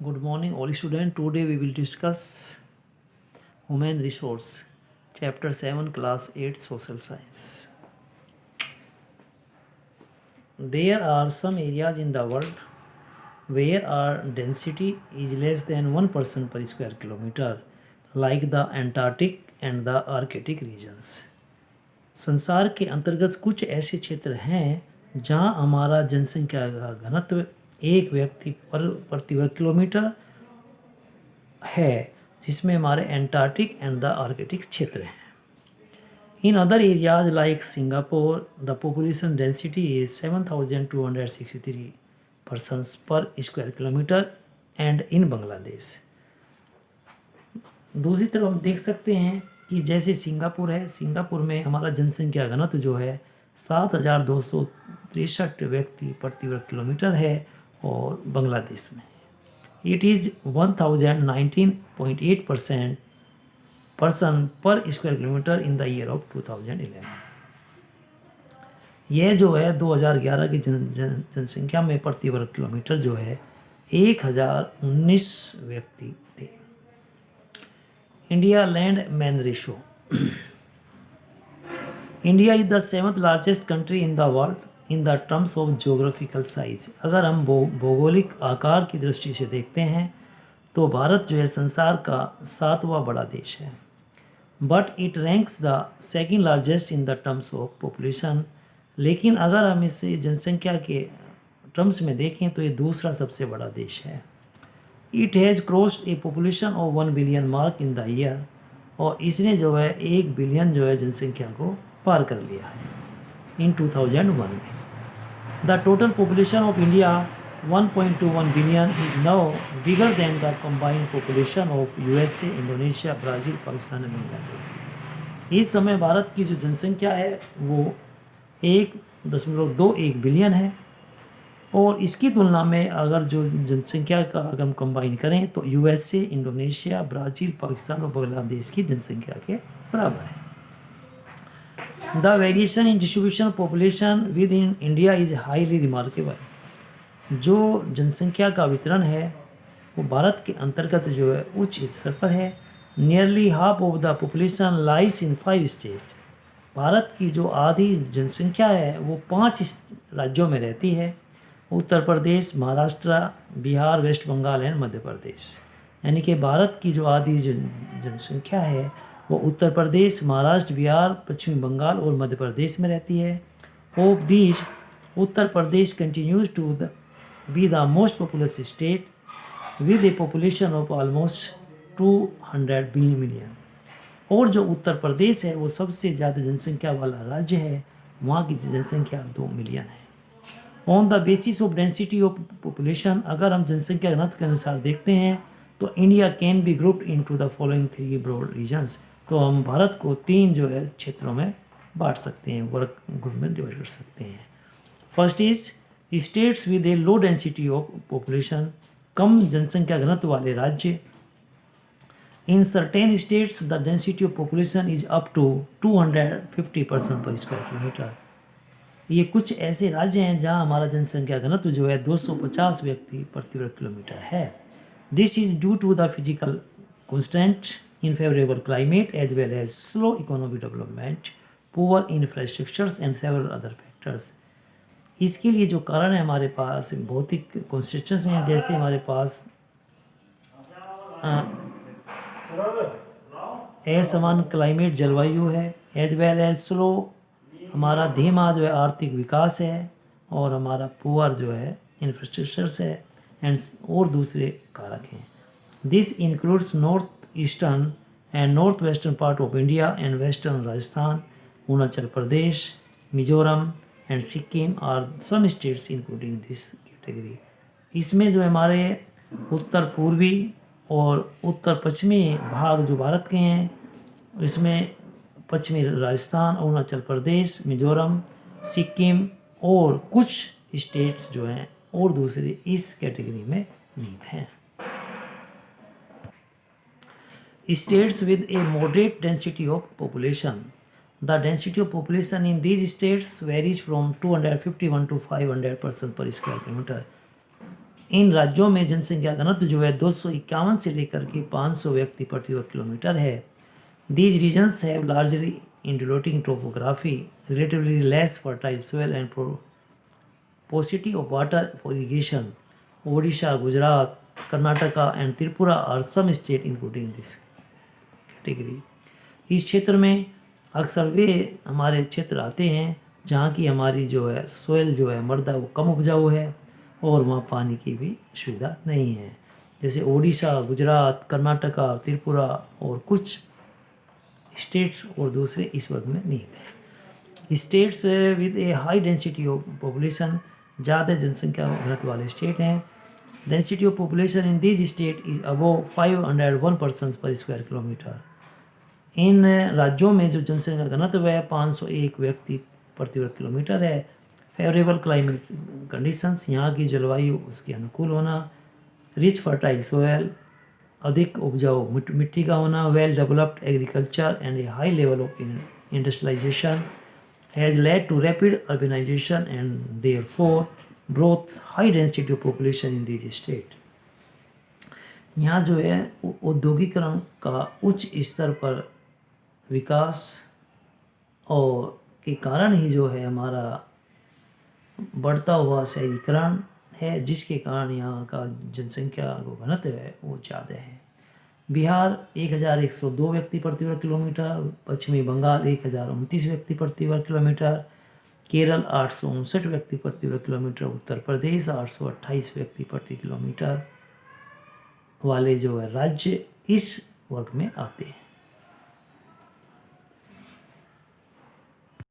Good morning, all students. Today we will discuss Human Resource, Chapter 7, Class 8, Social Science. There are some areas in the world where our density is less than 1 person per square kilometer, like the Antarctic and the Arctic regions. संसार के अंतर्गत कुछ ऐसे क्षेत्र हैं जहां हमारा जनसंख्या का घनत्व एक व्यक्ति पर प्रति वर्ग किलोमीटर है, जिसमें हमारे एंटार्क्टिक एंड द आर्कटिक क्षेत्र हैं. In other areas like Singapore the population density is 7,263 persons per square kilometre and in Bangladesh. दूसरी तरफ हम देख सकते हैं कि जैसे सिंगापुर है, सिंगापुर में हमारा जनसंख्या घनत्व जो है 7,263 व्यक्ति प्रति वर्ग किलोमीटर है और बांग्लादेश में it is 1019.8 person per square kilometre in the year of 2011. यह जो है 2011 की जनसंख्या में प्रति वर्ग किलोमीटर जो है 1019 व्यक्ति थे. India land man ratio. India is the 7th largest country in the world in the terms of geographical size. अगर हम भौगोलिक आकार की दृष्टि से देखते हैं तो भारत जो है संसार का 7वां बड़ा देश है. But it ranks the second largest in the terms of population. लेकिन अगर हम इसे जनसंख्या के टर्म्स में देखें तो ये दूसरा सबसे बड़ा देश है. It has crossed A population of 1 billion mark in the year. और इसने जो है 1 बिलियन जो है जनसंख्या को पार कर लिया है इन 2001 में. The total population of India 1.21 billion is now bigger than the combined population of USA, Indonesia, Brazil, Pakistan and Bangladesh. इस समय भारत की जो जनसंख्या है वो 1.21 बिलियन है और इसकी तुलना में अगर जो जनसंख्या का अगर हम कंबाइन करें तो यूएसए, इंडोनेशिया, ब्राज़ील, पाकिस्तान और बांग्लादेश की जनसंख्या के बराबर है. The variation in distribution population with in India is highly remarkable. जो जनसंख्या का वितरण है वो भारत के अंतर्गत जो है उच्च स्तर पर है. Nearly half of the population lives in 5 state. Bharat की जो आधी जनसंख्या है वो 5 राज्यों में रहती है. Uttar Pradesh, Maharashtra, Bihar, waste Bengal and Madhya Pradesh. यानी कि भारत की जो आधी जनसंख्या है वो उत्तर प्रदेश, महाराष्ट्र, बिहार, पश्चिमी बंगाल और मध्य प्रदेश में रहती है. Of these Uttar Pradesh continues to be the most populous state with a population of almost 200 million. और जो उत्तर प्रदेश है वो सबसे ज़्यादा जनसंख्या वाला राज्य है. वहाँ की जनसंख्या 2 मिलियन है. On the basis of density of population, अगर हम जनसंख्या घनत्व के अनुसार देखते हैं तो India can be grouped into the following 3 broad regions. तो हम भारत को 3 जो है क्षेत्रों में बांट सकते हैं, वर्ग ग्रुप में डिवाइड कर सकते हैं. First is states with a low density of population. कम जनसंख्या घनत्व वाले राज्य. In certain states the density of population is up to 250 person per square kilometre. ये कुछ ऐसे राज्य हैं जहां हमारा जनसंख्या घनत्व जो है 250 व्यक्ति प्रति वर्ग किलोमीटर है. This is due to the physical constraint in favourable climate as well as slow economic development, poor infrastructures and several other factors. इसके लिए जो कारण है हमारे पास भौतिक कंस्ट्रक्शंस हैं, जैसे हमारे पास असमान क्लाइमेट जलवायु है, एज वेल एज स्लो हमारा धीमा जो है आर्थिक विकास है और हमारा पुअर जो है इंफ्रास्ट्रक्चर्स है एंड और दूसरे कारक हैं. This includes north eastern and north western part of India and western Rajasthan, Arunachal Pradesh, Mizoram and Sikkim are some states including this category. इसमें जो हमारे उत्तर पूर्वी और उत्तर पश्चिमी भाग जो भारत के हैं इसमें पश्चिमी राजस्थान, अरुणाचल प्रदेश, मिजोरम, सिक्किम और कुछ स्टेट जो हैं और दूसरे इस कैटेगरी में निहित हैं. States with A moderate density of population. The density of population in these states varies from 251 to 500 person per square kilometre. इन राज्यों में जनसंख्या घनत्व जो है 251 से लेकर के 500 व्यक्ति प्रति वर्ग किलोमीटर है। These regions have largely undulating topography, relatively less fertile soil and paucity of water for irrigation. Odisha, Gujarat, Karnataka and Tripura are some states including this category. इस क्षेत्र में अक्सर वे हमारे क्षेत्र आते हैं जहाँ की हमारी जो है सोयल जो है मृदा वो कम उपजाऊ है और वहाँ पानी की भी सुविधा नहीं है। जैसे ओडिशा, गुजरात, कर्नाटका, त्रिपुरा और कुछ स्टेट्स और दूसरे इस वर्ग में निहित है। States with A high density of population, ज़्यादा जनसंख्या घनत्व वाले स्टेट हैं। Density of population in this state is above 501 person per square kilometre. इन राज्यों में जो जनसंख्या घनत्व है 501 व्यक्ति प्रति वर्ग किलोमीटर है। फेवरेबल क्लाइमेट कंडीशंस, यहाँ की जलवायु उसके अनुकूल होना। रिच फर्टाइल सोयल, अधिक उपजाऊ मिट्टी का होना। Well developed agriculture and a high level of industrialisation has led to rapid urbanisation and therefore brought high density of population in this state. यहाँ जो है औद्योगिकरण का उच्च स्तर पर विकास और के कारण ही जो है हमारा बढ़ता हुआ शहरीकरण है, जिसके कारण यहाँ का जनसंख्या को घनत्व है वो ज़्यादा है। बिहार 1102 व्यक्ति प्रति वर्ग किलोमीटर, पश्चिमी बंगाल 1029 व्यक्ति प्रति वर्ग किलोमीटर, केरल 859 व्यक्ति प्रति वर्ग किलोमीटर, उत्तर प्रदेश 828 व्यक्ति प्रति किलोमीटर वाले जो है राज्य इस वर्ग में आते हैं।